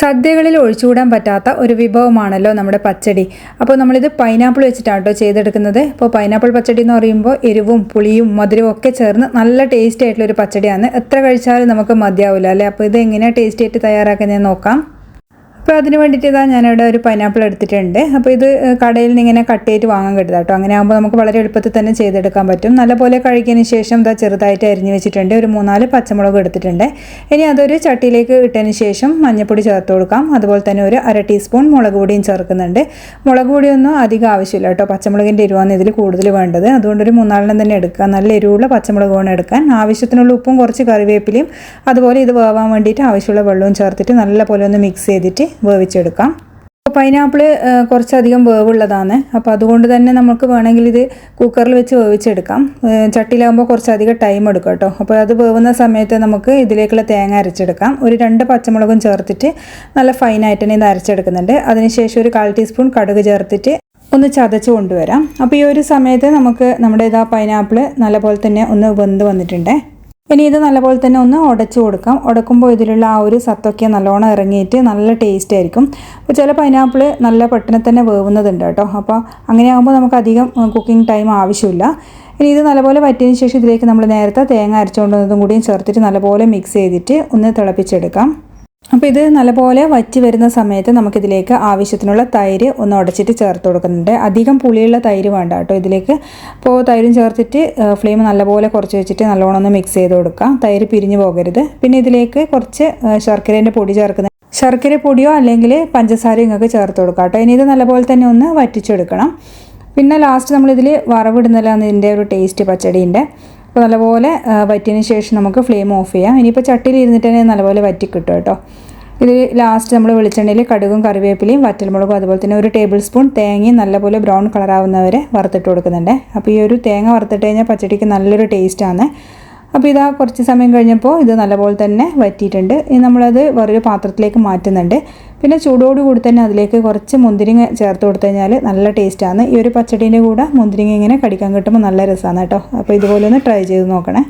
സദ്യകളിൽ ഒഴിച്ചുകൂടാൻ പറ്റാത്ത ഒരു വിഭവമാണല്ലോ നമ്മുടെ പച്ചടി. അപ്പോൾ നമ്മളിത് പൈനാപ്പിൾ വെച്ചിട്ടാണ് കേട്ടോ ചെയ്തെടുക്കുന്നത്. അപ്പോൾ പൈനാപ്പിൾ പച്ചടി എന്ന് പറയുമ്പോൾ എരിവും പുളിയും മധുരവും ഒക്കെ ചേർന്ന് നല്ല ടേസ്റ്റി ആയിട്ടുള്ളൊരു പച്ചടിയാണ്. എത്ര കഴിച്ചാലും നമുക്ക് മതിയാവില്ല അല്ലേ. അപ്പോൾ ഇത് എങ്ങനെയാണ് ടേസ്റ്റി ആയിട്ട് തയ്യാറാക്കുന്നത് നോക്കാം. അപ്പോൾ അതിന് വേണ്ടിയിട്ട് ഇതാ ഞാനിവിടെ ഒരു പൈനാപ്പിൾ എടുത്തിട്ടുണ്ട്. അപ്പോൾ ഇത് കടയിൽ നിന്ന് ഇങ്ങനെ കട്ട് ചെയ്ത് വാങ്ങാൻ കിട്ടുക കേട്ടോ. അങ്ങനെ ആകുമ്പോൾ നമുക്ക് വളരെ എളുപ്പത്തിൽ തന്നെ ചെയ്തെടുക്കാൻ പറ്റും. നല്ലപോലെ കഴുകിയതിന് ശേഷം ഇതാ ചെറുതായിട്ട് അരിഞ്ഞ് വെച്ചിട്ടുണ്ട്. ഒരു 3-4 പച്ചമുളക് എടുത്തിട്ടുണ്ട്. ഇനി അതൊരു ചട്ടിയിലേക്ക് ഇട്ടതിന് ശേഷം മഞ്ഞൾപ്പൊടി ചേർത്ത് കൊടുക്കാം. അതുപോലെ തന്നെ ഒരു 1/2 ടീസ്പൂൺ മുളക് പൊടിയും ചേർക്കുന്നുണ്ട്. മുളക് പൊടിയൊന്നും അധികം ആവശ്യമില്ല കേട്ടോ. പച്ചമുളകിൻ്റെ എരിവാണ് ഇതിൽ കൂടുതൽ വേണ്ടത്. അതുകൊണ്ട് ഒരു 3-4 തന്നെ എടുക്കുക. നല്ല എരിവുള്ള പച്ചമുളക് വേണം എടുക്കാൻ. ആവശ്യത്തിനുള്ള ഉപ്പും കുറച്ച് കറിവേപ്പിലയും അതുപോലെ ഇത് വേവാൻ വേണ്ടിയിട്ട് ആവശ്യമുള്ള വെള്ളവും ചേർത്തിട്ട് നല്ലപോലെ ഒന്ന് മിക്സ് ചെയ്തിട്ട് വേവിച്ചെടുക്കാം. അപ്പോൾ പൈനാപ്പിൾ കുറച്ചധികം വേവുള്ളതാണ്. അപ്പോൾ അതുകൊണ്ട് തന്നെ നമുക്ക് വേണമെങ്കിൽ ഇത് കുക്കറിൽ വെച്ച് വേവിച്ചെടുക്കാം. ചട്ടിയിലാകുമ്പോൾ കുറച്ചധികം ടൈം എടുക്കും കേട്ടോ. അപ്പോൾ അത് വേവുന്ന സമയത്ത് നമുക്ക് ഇതിലേക്കുള്ള തേങ്ങ അരച്ചെടുക്കാം. ഒരു 2 പച്ചമുളകും ചേർത്തിട്ട് നല്ല ഫൈനായിട്ട് തന്നെ ഇത് അരച്ചെടുക്കുന്നുണ്ട്. അതിനുശേഷം ഒരു 1/4 ടീസ്പൂൺ കടുക് ചേർത്തിട്ട് ഒന്ന് ചതച്ച് കൊണ്ടുവരാം. അപ്പോൾ ഈ ഒരു സമയത്ത് നമുക്ക് നമ്മുടെ ഇതാ പൈനാപ്പിൾ നല്ലപോലെ തന്നെ ഒന്ന് വെന്ത് വന്നിട്ടുണ്ട്. ഇനി ഇത് നല്ലപോലെ തന്നെ ഒന്ന് ഉടച്ചു കൊടുക്കാം. ഉടക്കുമ്പോൾ ഇതിലുള്ള ആ ഒരു സത്തൊക്കെ നല്ലോണം ഇറങ്ങിയിട്ട് നല്ല ടേസ്റ്റ് ആയിരിക്കും. അപ്പോൾ ചില പൈനാപ്പിൾ നല്ല പെട്ടെന്ന് തന്നെ വേവുന്നതുണ്ട് കേട്ടോ. അപ്പോൾ അങ്ങനെയാകുമ്പോൾ നമുക്ക് അധികം കുക്കിംഗ് ടൈം ആവശ്യമില്ല. ഇനി ഇത് നല്ലപോലെ വറ്റിയതിന് ശേഷം ഇതിലേക്ക് നമ്മൾ നേരത്തെ തേങ്ങ അരച്ചുകൊണ്ടുവന്നതും കൂടിയും ചേർത്തിട്ട് നല്ലപോലെ മിക്സ് ചെയ്തിട്ട് ഒന്ന് തിളപ്പിച്ചെടുക്കാം. അപ്പോൾ ഇത് നല്ലപോലെ വറ്റി വരുന്ന സമയത്ത് നമുക്കിതിലേക്ക് ആവശ്യത്തിനുള്ള തൈര് ഒന്ന് ഉടച്ചിട്ട് ചേർത്ത് കൊടുക്കുന്നുണ്ട്. അധികം പുളിയുള്ള തൈര് വേണ്ട കേട്ടോ ഇതിലേക്ക്. അപ്പോൾ തൈരും ചേർത്തിട്ട് ഫ്ലെയിം നല്ലപോലെ കുറച്ച് വെച്ചിട്ട് നല്ലോണം ഒന്ന് മിക്സ് ചെയ്ത് കൊടുക്കാം. തൈര് പിരിഞ്ഞു പോകരുത്. പിന്നെ ഇതിലേക്ക് കുറച്ച് ശർക്കരേൻ്റെ പൊടി ചേർക്കുന്നത്. ശർക്കര പൊടിയോ അല്ലെങ്കിൽ പഞ്ചസാരയോ നിങ്ങൾക്ക് ചേർത്ത് കൊടുക്കാം കേട്ടോ. ഇനി ഇത് നല്ലപോലെ തന്നെ ഒന്ന് വറ്റിച്ചെടുക്കണം. പിന്നെ ലാസ്റ്റ് നമ്മളിതിൽ വറവിടുന്നതാണ് ഇതിൻ്റെ ഒരു ടേസ്റ്റ് പച്ചടീൻ്റെ. അപ്പോൾ നല്ലപോലെ വറ്റിയതിന് ശേഷം നമുക്ക് ഫ്ലെയിം ഓഫ് ചെയ്യാം. ഇനിയിപ്പോൾ ചട്ടിയിൽ ഇരുന്നിട്ട് തന്നെ നല്ലപോലെ വറ്റി കിട്ടും കേട്ടോ. ഇത് ലാസ്റ്റ് നമ്മൾ വെളിച്ചെണ്ണയിൽ കടുകും കറിവേപ്പിലയും വറ്റൽമുളകും അതുപോലെ തന്നെ ഒരു ടേബിൾ സ്പൂൺ തേങ്ങയും നല്ലപോലെ ബ്രൗൺ കളറാവുന്നവരെ വറുത്തിട്ട് കൊടുക്കുന്നുണ്ട്. അപ്പോൾ ഈ ഒരു തേങ്ങ വറുത്തിട്ട് കഴിഞ്ഞാൽ പച്ചടിക്ക് നല്ലൊരു ടേസ്റ്റാണ്. അപ്പോൾ ഇതാ കുറച്ച് സമയം കഴിഞ്ഞപ്പോൾ ഇത് നല്ലപോലെ തന്നെ വറ്റിയിട്ടുണ്ട്. ഇനി നമ്മളത് വേറൊരു പാത്രത്തിലേക്ക് മാറ്റുന്നുണ്ട്. പിന്നെ ചൂടോടുകൂടി തന്നെ അതിലേക്ക് കുറച്ച് മുന്തിരിങ്ങ ചേർത്ത് കൊടുത്തു കഴിഞ്ഞാൽ നല്ല ടേസ്റ്റാണ്. ഈ ഒരു പച്ചടീൻ്റെ കൂടെ മുന്തിരിങ്ങ ഇങ്ങനെ കടിക്കാൻ കിട്ടുമ്പോൾ നല്ല രസമാണ് കേട്ടോ. അപ്പോൾ ഇതുപോലെ ഒന്ന് ട്രൈ ചെയ്ത് നോക്കണേ.